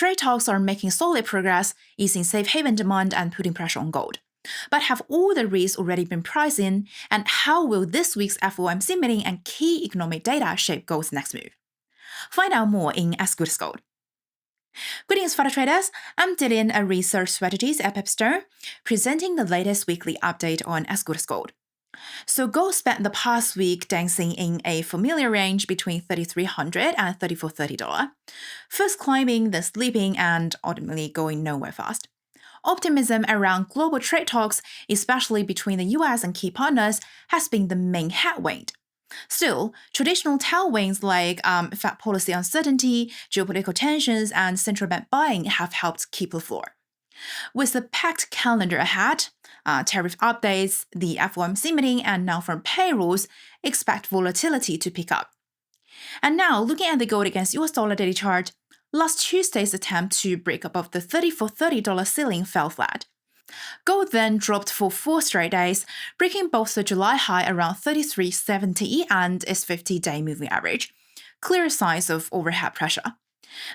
trade talks are making solid progress, easing safe haven demand and putting pressure on gold. But have all the risks already been priced in, and how will this week's FOMC meeting and key economic data shape gold's next move? Find out more in As Good as Gold. Greetings, fellow traders. I'm Dillian, a research strategist at Pepstone, presenting the latest weekly update on As Good as Gold. So gold spent the past week dancing in a familiar range between $3,300 and $3,430, first climbing, then slipping, and ultimately going nowhere fast. Optimism around global trade talks, especially between the US and key partners, has been the main headwind. Still, traditional tailwinds like Fed policy uncertainty, geopolitical tensions, and central bank buying have helped keep the floor. With the packed calendar ahead, tariff updates, the FOMC meeting, and non-farm payrolls, expect volatility to pick up. And now, looking at the gold against US dollar daily chart, last Tuesday's attempt to break above the $3,430 ceiling fell flat. Gold then dropped for 4 straight days, breaking both the July high around $3,370 and its 50-day moving average, clear signs of overhead pressure.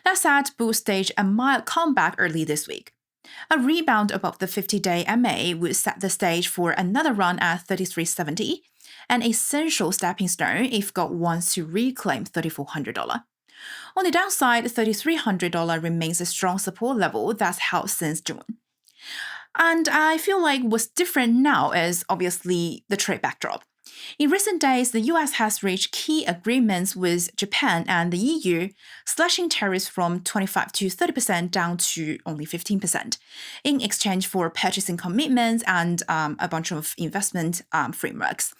That said, bulls staged a mild comeback early this week. A rebound above the 50-day MA would set the stage for another run at $3,370, an essential stepping stone if gold wants to reclaim $3,400. On the downside, $3,300 remains a strong support level that's held since June. And I feel like what's different now is obviously the trade backdrop. In recent days, the US has reached key agreements with Japan and the EU, slashing tariffs from 25 to 30% down to only 15%, in exchange for purchasing commitments and a bunch of investment frameworks.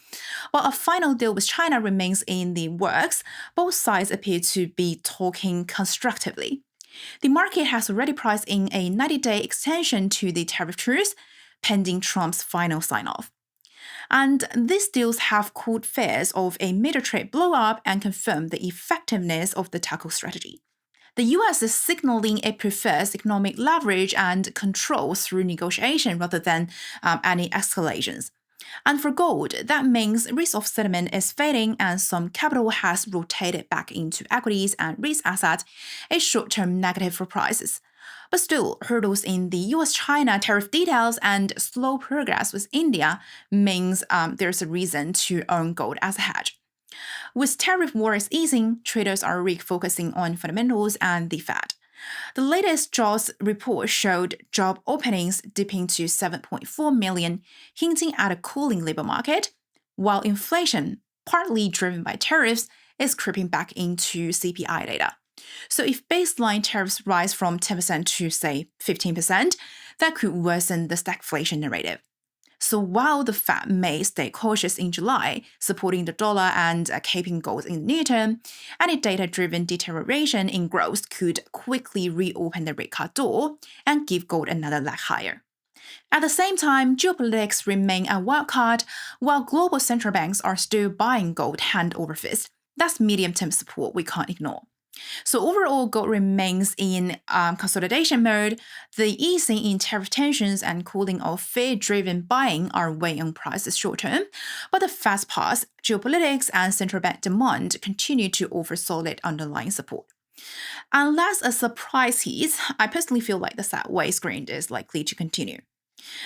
While a final deal with China remains in the works, both sides appear to be talking constructively. The market has already priced in a 90-day extension to the tariff truce, pending Trump's final sign-off. And these deals have cooled fears of a major trade blow-up and confirmed the effectiveness of the tackle strategy. The US is signaling it prefers economic leverage and control through negotiation rather than any escalations. And for gold, that means risk of settlement is fading and some capital has rotated back into equities and risk assets, a short-term negative for prices. But still, hurdles in the US-China tariff details and slow progress with India means there's a reason to own gold as a hedge. With tariff wars easing, traders are refocusing on fundamentals and the Fed. The latest jobs report showed job openings dipping to 7.4 million, hinting at a cooling labor market, while inflation, partly driven by tariffs, is creeping back into CPI data. So if baseline tariffs rise from 10% to, say, 15%, that could worsen the stagflation narrative. So while the Fed may stay cautious in July, supporting the dollar and keeping gold in the near term, any data-driven deterioration in growth could quickly reopen the rate cut door and give gold another leg higher. At the same time, geopolitics remain a wildcard, while global central banks are still buying gold hand over fist. That's medium-term support we can't ignore. So overall, gold remains in consolidation mode. The easing in tariff tensions and cooling of fear-driven buying are weighing on prices short-term, but the fast pass, geopolitics, and central bank demand continue to offer solid underlying support. Unless a surprise hits, I personally feel like the sideways grind is likely to continue.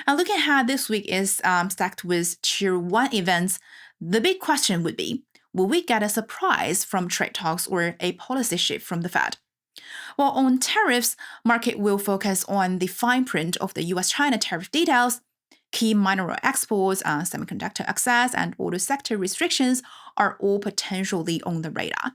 And looking ahead, this week is stacked with Tier 1 events. The big question would be, will we get a surprise from trade talks or a policy shift from the Fed? While on tariffs, market will focus on the fine print of the US-China tariff details. Key mineral exports, semiconductor access, and auto sector restrictions are all potentially on the radar.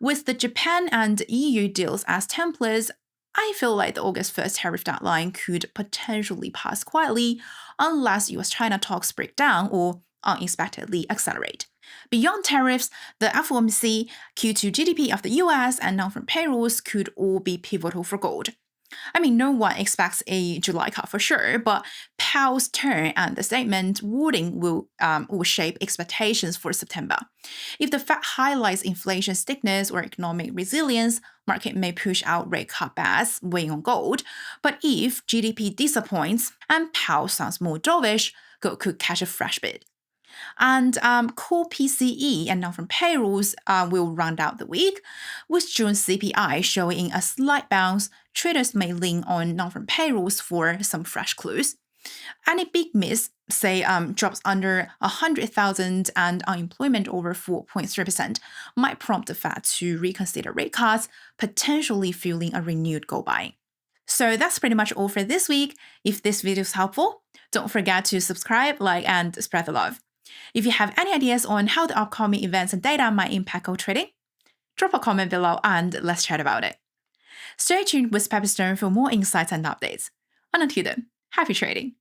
With the Japan and EU deals as templates, I feel like the August 1st tariff deadline could potentially pass quietly unless US-China talks break down or unexpectedly accelerate. Beyond tariffs, the FOMC, Q2 GDP of the US, and non-farm payrolls could all be pivotal for gold. I mean, no one expects a July cut for sure, but Powell's turn and the statement wording will shape expectations for September. If the Fed highlights inflation stickiness or economic resilience, market may push out rate cut bets weighing on gold. But if GDP disappoints and Powell sounds more dovish, gold could catch a fresh bid. And core PCE and non-farm payrolls will round out the week, with June CPI showing a slight bounce. Traders may lean on non-farm payrolls for some fresh clues. Any big miss, say drops under 100,000 and unemployment over 4.3%, might prompt the Fed to reconsider rate cuts, potentially fueling a renewed gold buying. So that's pretty much all for this week. If this video is helpful, don't forget to subscribe, like, and spread the love. If you have any ideas on how the upcoming events and data might impact gold trading, drop a comment below and let's chat about it. Stay tuned with Pepperstone for more insights and updates. And until then, happy trading!